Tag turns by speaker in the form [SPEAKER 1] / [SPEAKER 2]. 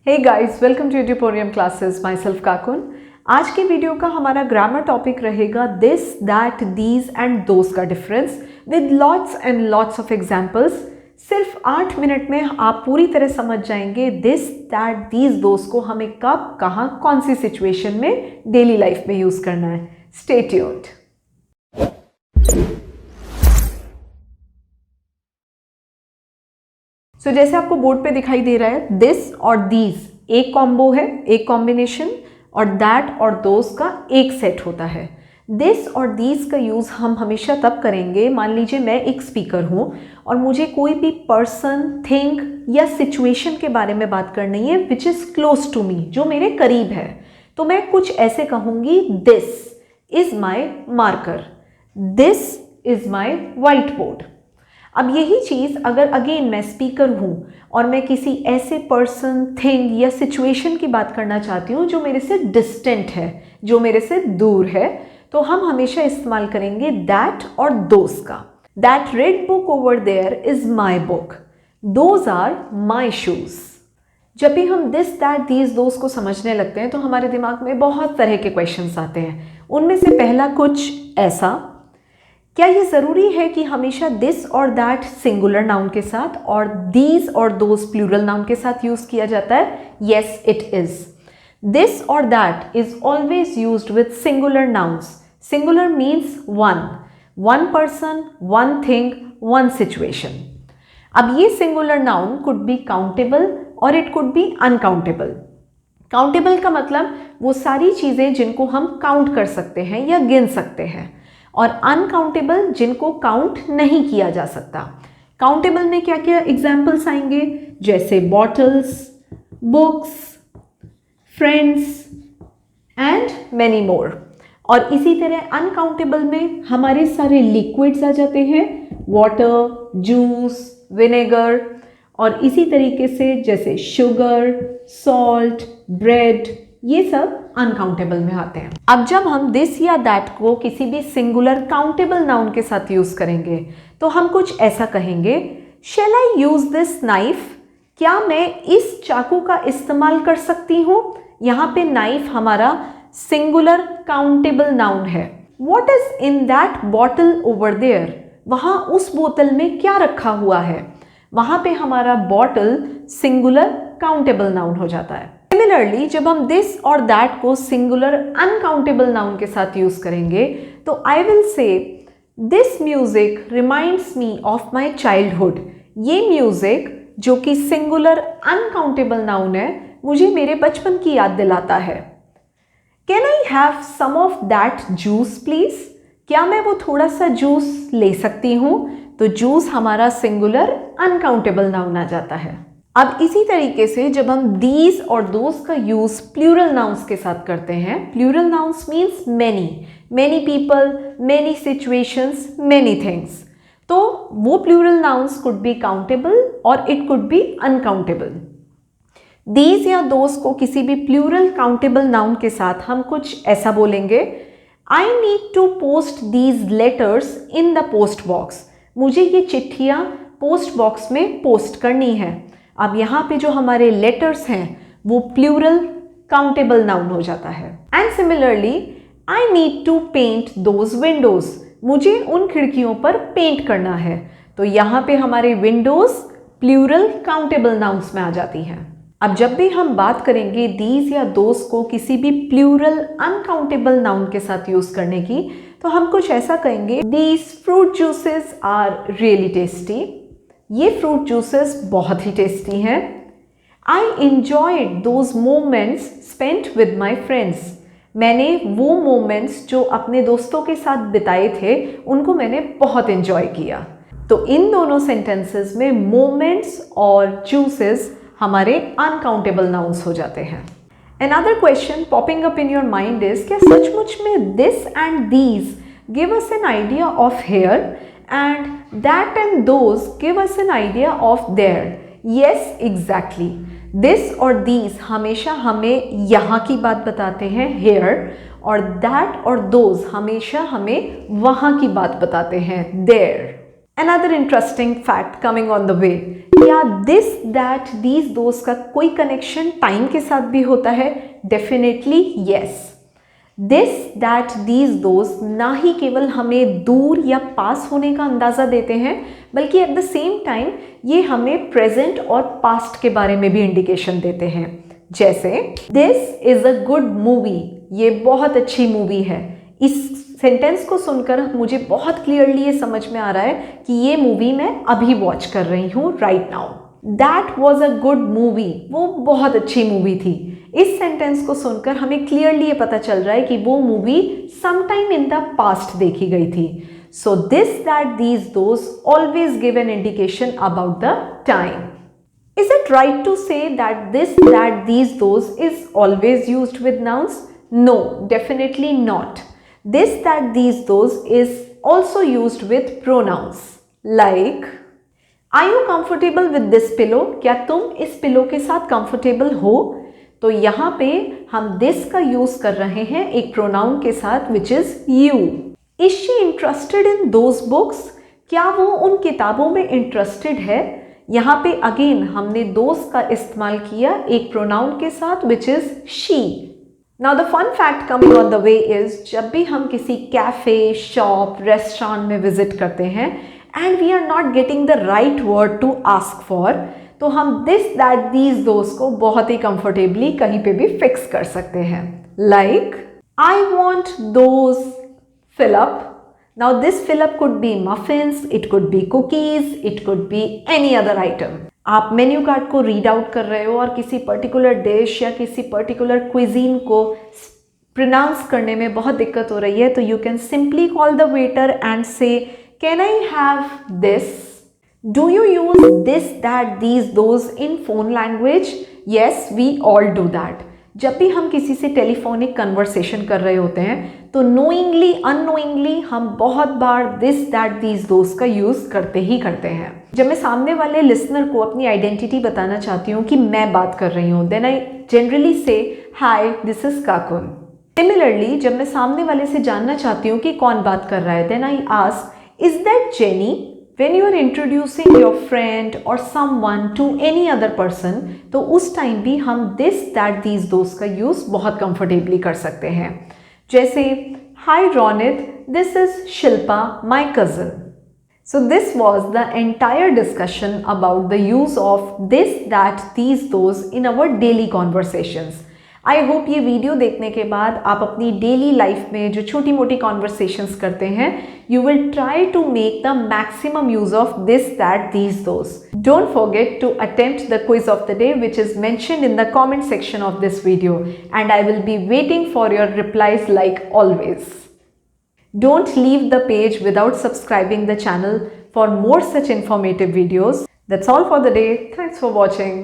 [SPEAKER 1] Hey guys, welcome to tutorium classes. Myself Kakun. आज के video का हमारा ग्रामर टॉपिक रहेगा this, that, these and those का difference with lots and lots of examples. सिर्फ 8 minute में आप पूरी तरह समझ जाएंगे दिस, दैट, दीज, दोज को हमें कब, कहाँ, कौन सी सिचुएशन में डेली लाइफ में यूज करना है। Stay tuned. सो जैसे आपको बोर्ड पे दिखाई दे रहा है, दिस और दीज एक कॉम्बो है, एक कॉम्बिनेशन, और दैट और दोज का एक सेट होता है। दिस और दीज का यूज़ हम हमेशा तब करेंगे, मान लीजिए मैं एक स्पीकर हूँ और मुझे कोई भी पर्सन, थिंग या सिचुएशन के बारे में बात करनी है which is close to me, जो मेरे करीब है। तो मैं कुछ ऐसे कहूँगी, this is my marker, this is my whiteboard. अब यही चीज़ अगर अगेन मैं स्पीकर हूँ और मैं किसी ऐसे पर्सन, थिंग या सिचुएशन की बात करना चाहती हूँ जो मेरे से डिस्टेंट है, जो मेरे से दूर है, तो हम हमेशा इस्तेमाल करेंगे दैट और दोज का। That red book over there is my book, those are my shoes. जब भी हम दिस, दैट, दीज, दोज को समझने लगते हैं तो हमारे दिमाग में बहुत तरह के क्वेश्चंस आते हैं। उनमें से पहला कुछ ऐसा, क्या ये ज़रूरी है कि हमेशा दिस और दैट सिंगुलर नाउन के साथ और दीज और दोज प्लूरल नाउन के साथ यूज़ किया जाता है? Yes, it is. दिस और that is always used with singular nouns. Singular means one person, one thing, one situation. अब ये singular noun could be countable और it could be uncountable. Countable का मतलब वो सारी चीज़ें जिनको हम काउंट कर सकते हैं या गिन सकते हैं, और अनकाउंटेबल जिनको काउंट नहीं किया जा सकता। काउंटेबल में क्या क्या एग्जाम्पल्स आएंगे, जैसे bottles, books, friends and many more. और इसी तरह अनकाउंटेबल में हमारे सारे लिक्विड्स आ जाते हैं, वाटर, जूस, विनेगर, और इसी तरीके से जैसे शुगर, सॉल्ट, ब्रेड, ये सब अनकाउंटेबल में आते हैं। अब जब हम दिस या दैट को किसी भी सिंगुलर काउंटेबल नाउन के साथ यूज करेंगे तो हम कुछ ऐसा कहेंगे, शैल आई यूज दिस नाइफ, क्या मैं इस चाकू का इस्तेमाल कर सकती हूँ? यहाँ पे नाइफ हमारा सिंगुलर काउंटेबल नाउन है। What is in that bottle over there, वहाँ उस बोतल में क्या रखा हुआ है? वहाँ पे हमारा बॉटल सिंगुलर काउंटेबल नाउन हो जाता है। सिमिलरली जब हम दिस और दैट को सिंगुलर अनकाउंटेबल नाउन के साथ यूज करेंगे तो I will say this music reminds me of my childhood. ये म्यूजिक जो कि सिंगुलर अनकाउंटेबल नाउन है, मुझे मेरे बचपन की याद दिलाता है। Can I have some of that juice please, क्या मैं वो थोड़ा सा जूस ले सकती हूँ? तो जूस हमारा सिंगुलर अनकाउंटेबल नाउन आ जाता है। अब इसी तरीके से जब हम दीज और दोज का यूज प्लूरल नाउन्स के साथ करते हैं, plural nouns means many people, many situations, many things, तो वो plural nouns could be countable और it could be uncountable. These या दोज को किसी भी प्लूरल काउंटेबल नाउन के साथ हम कुछ ऐसा बोलेंगे, I need to post these letters in the post box, मुझे ये चिट्ठियाँ पोस्ट बॉक्स में पोस्ट करनी है। अब यहाँ पे जो हमारे लेटर्स हैं वो प्लूरल काउंटेबल नाउन हो जाता है। And similarly I need to paint those windows, मुझे उन खिड़कियों पर पेंट करना है, तो यहाँ पे हमारे विंडोज प्लूरल काउंटेबल नाउन्स में आ जाती हैं। अब जब भी हम बात करेंगे दीज या दोज को किसी भी प्लूरल अनकाउंटेबल नाउन के साथ यूज करने की, तो हम कुछ ऐसा कहेंगे, these fruit juices are really tasty, ये फ्रूट जूसेस बहुत ही टेस्टी हैं। I enjoyed those moments spent with my friends, मैंने वो मोमेंट्स जो अपने दोस्तों के साथ बिताए थे उनको मैंने बहुत एंजॉय किया। तो इन दोनों सेंटेंसेस में मोमेंट्स और जूसेस हमारे अनकाउंटेबल नाउन्स हो जाते हैं। Another question popping up in your mind is, क्या सचमुच में this and these give us an idea of here and that and those give us an idea of there? Yes, exactly. This और these हमेशा हमें यहाँ की बात बताते हैं here, और that और those हमेशा हमें वहाँ की बात बताते हैं there. Another interesting fact coming on the way, क्या this, that, these, those का कोई कनेक्शन टाइम के साथ भी होता है? Definitely yes. This, that, these, those ना ही केवल हमें दूर या पास होने का अंदाज़ा देते हैं, बल्कि एट द सेम टाइम ये हमें प्रेजेंट और पास्ट के बारे में भी इंडिकेशन देते हैं। जैसे this is a good movie, ये बहुत अच्छी मूवी है। इस सेंटेंस को सुनकर मुझे बहुत क्लियरली ये समझ में आ रहा है कि ये मूवी मैं अभी वॉच कर रही हूँ right now. That was a good movie, वो बहुत अच्छी मूवी थी। इस सेंटेंस को सुनकर हमें क्लियरली ये पता चल रहा है कि वो movie sometime in the past देखी गई थी। So this, that, these, those always give an indication about the time. Is it right to say that this, that, these, those is always used with nouns? No, definitely not. This, that, these, those is also used with pronouns. Like, are you comfortable with this pillow? क्या तुम इस pillow के साथ comfortable हो? तो यहाँ पे हम this का यूज कर रहे हैं एक प्रोनाउन के साथ which is you. Is she interested in those books? क्या वो उन किताबों में इंटरेस्टेड है? यहाँ पे अगेन हमने those का इस्तेमाल किया एक प्रोनाउन के साथ which is she. Now the fun fact coming on the way is, जब भी हम किसी कैफे, शॉप, रेस्टोरेंट में विजिट करते हैं and we are not getting the right word to ask for, तो हम this, that, these, those को बहुत ही comfortably कहीं पे भी फिक्स कर सकते हैं। Like, I want those fill up. Now this fill up could be muffins, it could be cookies, it could be any other item. आप मेन्यू कार्ड को रीड आउट कर रहे हो और किसी पर्टिकुलर डिश या किसी पर्टिकुलर क्विजीन को प्रोनाउंस करने में बहुत दिक्कत हो रही है, तो you can simply call the waiter and say, can I have this? Do you use this, that, these, those in phone language? Yes, we all do that. जब भी हम किसी से टेलीफोनिक कन्वर्सेशन कर रहे होते हैं तो नोइंगली अननोइंगली हम बहुत बार दिस, दैट, दीज, दोज का यूज़ करते ही करते हैं। जब मैं सामने वाले लिसनर को अपनी आइडेंटिटी बताना चाहती हूँ कि मैं बात कर रही हूँ, देन आई जनरली से हाय, दिस इज काकुन। सिमिलरली जब मैं सामने वाले से जानना चाहती हूँ कि कौन बात कर रहा है, then I ask, is that Jenny? When you are introducing your friend or someone to any other person, तो उस टाइम भी हम this, that, these, those का यूज़ बहुत comfortably कर सकते हैं। जैसे, Hi Ronit, this is Shilpa, my cousin. So this was the entire discussion about the use of this, that, these, those in our daily conversations. I hope ये video देखने के बाद आप अपनी डेली लाइफ में जो छोटी मोटी कॉन्वर्सेशंस करते हैं, you will try to make the maximum use of this, that, these, those. Don't forget to attempt the quiz of the day which is mentioned in the comment section of this video and I will be waiting for your replies like always. Don't leave the page without subscribing the channel for more such informative videos. That's all for the day. Thanks for watching.